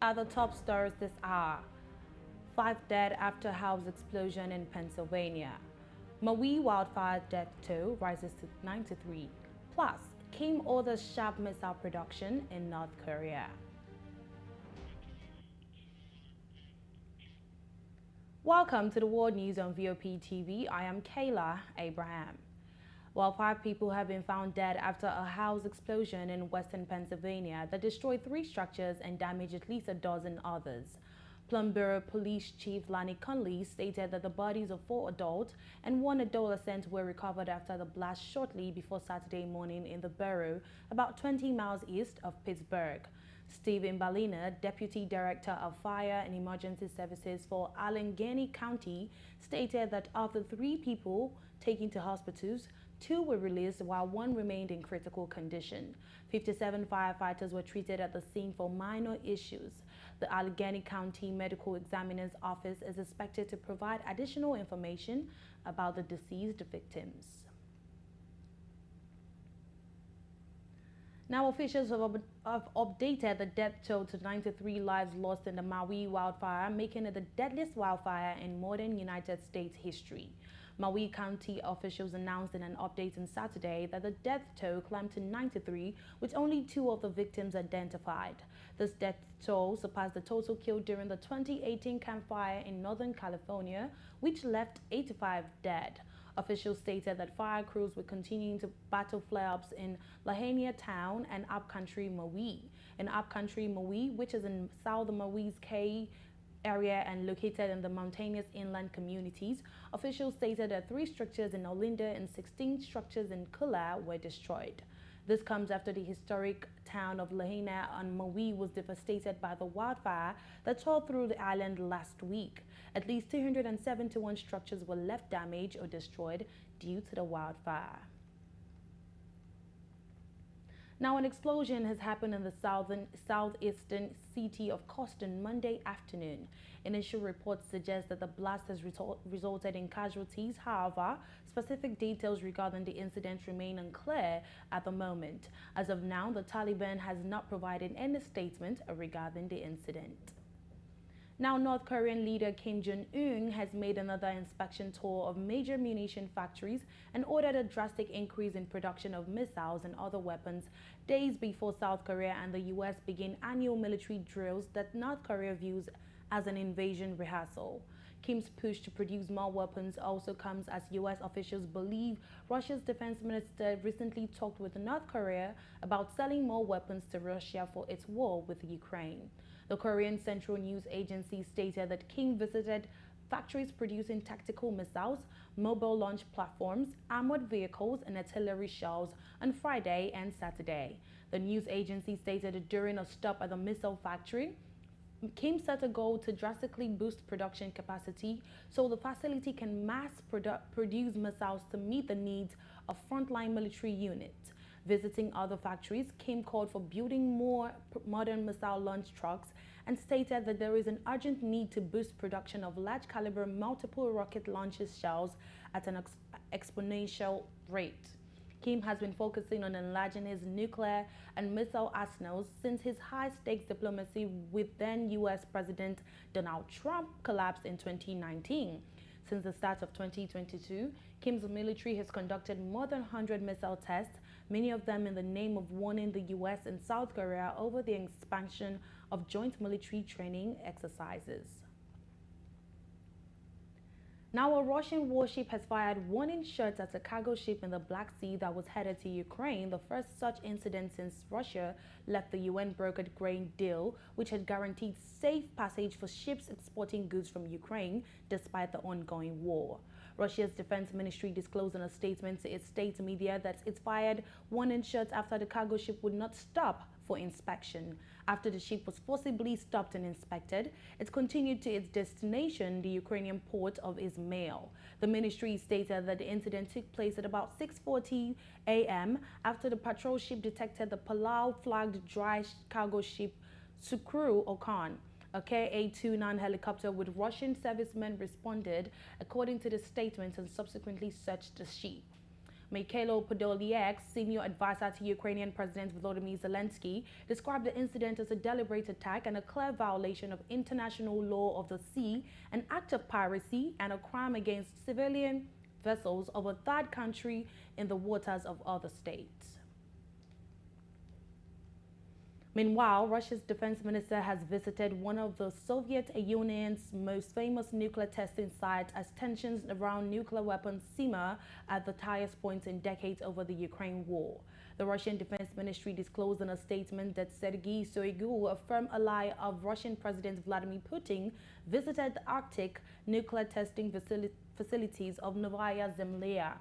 are the top stories this hour. 5 dead after house explosion in Pennsylvania. Maui Wildfire death toll rises to 93. Plus, Kim orders sharp missile production in North Korea. Welcome to the World News on VOP TV. I am Kayla Abraham. Well, 5 people have been found dead after a house explosion in western Pennsylvania that destroyed 3 structures and damaged at least a dozen others. Plum Borough Police Chief Lanny Conley stated that the bodies of 4 adults and 1 adolescent were recovered after the blast shortly before Saturday morning in the borough, about 20 miles east of Pittsburgh. Steve Imbalina, Deputy Director of Fire and Emergency Services for Allegheny County, stated that of the 3 people taken to hospitals, 2 were released while 1 remained in critical condition. 57 firefighters were treated at the scene for minor issues. The Allegheny County Medical Examiner's Office is expected to provide additional information about the deceased victims. Now, officials have updated the death toll to 93 lives lost in the Maui wildfire, making it the deadliest wildfire in modern United States history. Maui County officials announced in an update on Saturday that the death toll climbed to 93, with only 2 of the victims identified. This death toll surpassed the total killed during the 2018 Camp Fire in Northern California, which left 85 dead. Officials stated that fire crews were continuing to battle flare-ups in Lahaina Town and Upcountry Maui. In Upcountry Maui, which is in South Maui's Cay area and located in the mountainous inland communities, officials stated that 3 structures in Olinda and 16 structures in Kula were destroyed. This comes after the historic town of Lahaina on Maui was devastated by the wildfire that tore through the island last week. At least 271 structures were left damaged or destroyed due to the wildfire. Now, an explosion has happened in the southeastern city of Coston Monday afternoon. Initial reports suggest that the blast has resulted in casualties. However, specific details regarding the incident remain unclear at the moment. As of now, the Taliban has not provided any statement regarding the incident. Now, North Korean leader Kim Jong-un has made another inspection tour of major munition factories and ordered a drastic increase in production of missiles and other weapons days before South Korea and the U.S. begin annual military drills that North Korea views as an invasion rehearsal. Kim's push to produce more weapons also comes as U.S. officials believe Russia's defense minister recently talked with North Korea about selling more weapons to Russia for its war with Ukraine. The Korean Central News Agency stated that Kim visited factories producing tactical missiles, mobile launch platforms, armored vehicles, and artillery shells on Friday and Saturday. The news agency stated that during a stop at the missile factory, Kim set a goal to drastically boost production capacity so the facility can mass produce missiles to meet the needs of frontline military units. Visiting other factories, Kim called for building more modern missile launch trucks and stated that there is an urgent need to boost production of large-caliber multiple rocket launcher shells at an exponential rate. Kim has been focusing on enlarging his nuclear and missile arsenals since his high-stakes diplomacy with then U.S. President Donald Trump collapsed in 2019. Since the start of 2022, Kim's military has conducted more than 100 missile tests, many of them in the name of warning the U.S. and South Korea over the expansion of joint military training exercises. Now, a Russian warship has fired warning shots at a cargo ship in the Black Sea that was headed to Ukraine, the first such incident since Russia left the UN-brokered grain deal, which had guaranteed safe passage for ships exporting goods from Ukraine despite the ongoing war. Russia's defense ministry disclosed in a statement to its state media that it fired warning shots after the cargo ship would not stop for inspection. After the ship was forcibly stopped and inspected, it continued to its destination, the Ukrainian port of Izmail. The ministry stated that the incident took place at about 6:40 a.m. after the patrol ship detected the Palau-flagged dry cargo ship Sukru Okan. A Ka-29 helicopter with Russian servicemen responded, according to the statement, and subsequently searched the ship. Mikhailo Podolyak, senior advisor to Ukrainian President Volodymyr Zelensky, described the incident as a deliberate attack and a clear violation of international law of the sea, an act of piracy, and a crime against civilian vessels of a third country in the waters of other states. Meanwhile, Russia's defense minister has visited one of the Soviet Union's most famous nuclear testing sites as tensions around nuclear weapons simmer at the highest point in decades over the Ukraine war. The Russian Defense Ministry disclosed in a statement that Sergei Shoigu, a firm ally of Russian President Vladimir Putin, visited the Arctic nuclear testing facilities of Novaya Zemlya.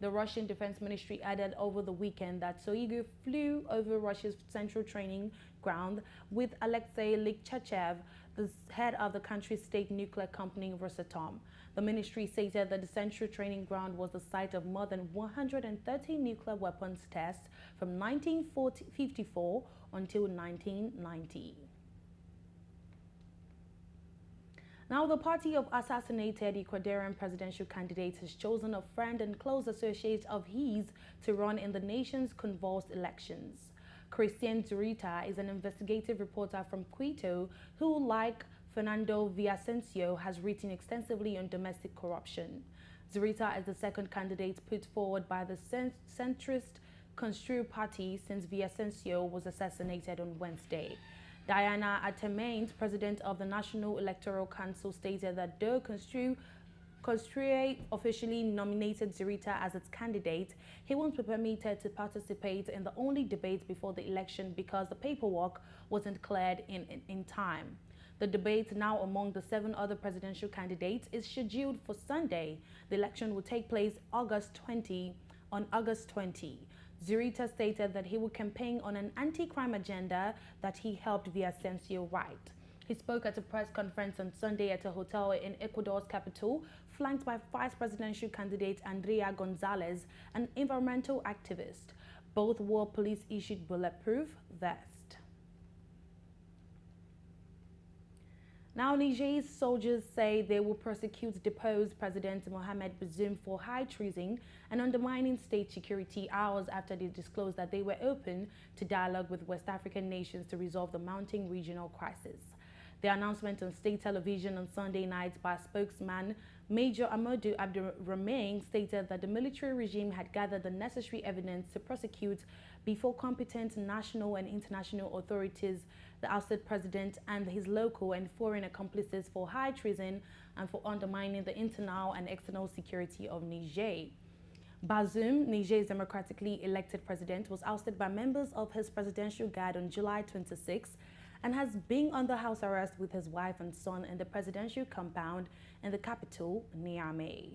The Russian Defense Ministry added over the weekend that Shoigu flew over Russia's central training ground with Alexei Lichachev, the head of the country's state nuclear company Rosatom. The ministry stated that the central training ground was the site of more than 130 nuclear weapons tests from 1954 until 1990. Now, the party of assassinated Ecuadorian presidential candidate has chosen a friend and close associate of his to run in the nation's convulsed elections. Christian Zurita is an investigative reporter from Quito who, like Fernando Villavicencio, has written extensively on domestic corruption. Zurita is the second candidate put forward by the centrist Constru party since Villavicencio was assassinated on Wednesday. Diana Atemain, president of the National Electoral Council, stated that though Constru officially nominated Zurita as its candidate, he won't be permitted to participate in the only debate before the election because the paperwork wasn't cleared in time. The debate, now among the 7 other presidential candidates, is scheduled for Sunday. The election will take place on August 20. Zurita stated that he would campaign on an anti-crime agenda that he helped Villavicencio write. He spoke at a press conference on Sunday at a hotel in Ecuador's capital, flanked by vice presidential candidate Andrea Gonzalez, an environmental activist. Both wore police-issued bulletproof vests. Now, Niger's soldiers say they will prosecute deposed President Mohamed Bazoum for high treason and undermining state security hours after they disclosed that they were open to dialogue with West African nations to resolve the mounting regional crisis. The announcement on state television on Sunday night by spokesman Major Amadou Abdurrahman stated that the military regime had gathered the necessary evidence to prosecute before competent national and international authorities the ousted president and his local and foreign accomplices for high treason and for undermining the internal and external security of Niger. Bazoum, Niger's democratically elected president, was ousted by members of his presidential guard on July 26 and has been under house arrest with his wife and son in the presidential compound in the capital, Niamey.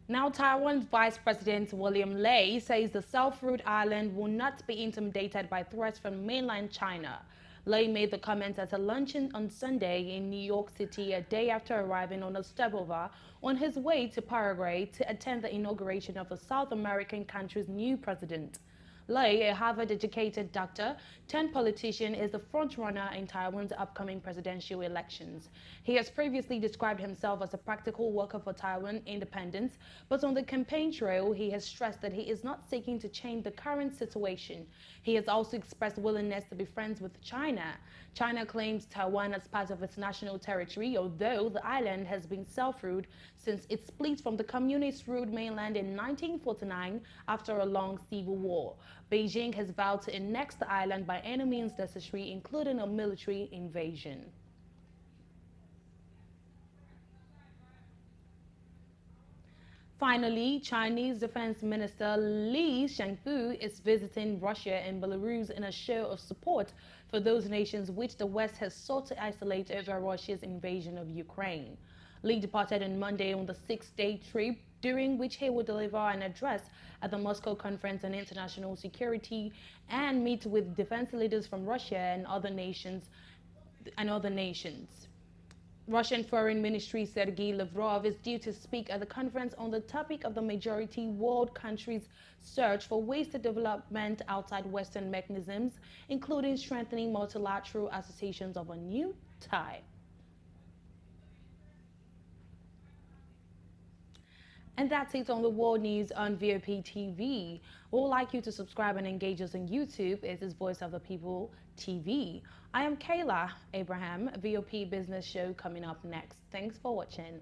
Now, Taiwan's Vice President William Lai says the South-Root Island will not be intimidated by threats from mainland China. Lai made the comments at a luncheon on Sunday in New York City a day after arriving on a stopover on his way to Paraguay to attend the inauguration of the South American country's new president. Lai, a Harvard-educated doctor turned politician, is the frontrunner in Taiwan's upcoming presidential elections. He has previously described himself as a practical worker for Taiwan independence, but on the campaign trail, he has stressed that he is not seeking to change the current situation. He has also expressed willingness to be friends with China. China claims Taiwan as part of its national territory, although the island has been self-ruled since it split from the communist-ruled mainland in 1949 after a long civil war. Beijing has vowed to annex the island by any means necessary, including a military invasion. Finally, Chinese Defense Minister Li Shangfu is visiting Russia and Belarus in a show of support for those nations which the West has sought to isolate over Russia's invasion of Ukraine. Li departed on Monday on the 6-day trip, during which he will deliver an address at the Moscow Conference on International Security and meet with defense leaders from Russia and other nations. Russian Foreign Ministry Sergei Lavrov is due to speak at the conference on the topic of the majority world countries' search for ways to development outside Western mechanisms, including strengthening multilateral associations of a new type. And that's it on the world news on VOP TV. We would like you to subscribe and engage us on YouTube. It is Voice of the People TV. I am Kayla Abraham, VOP Business Show coming up next. Thanks for watching.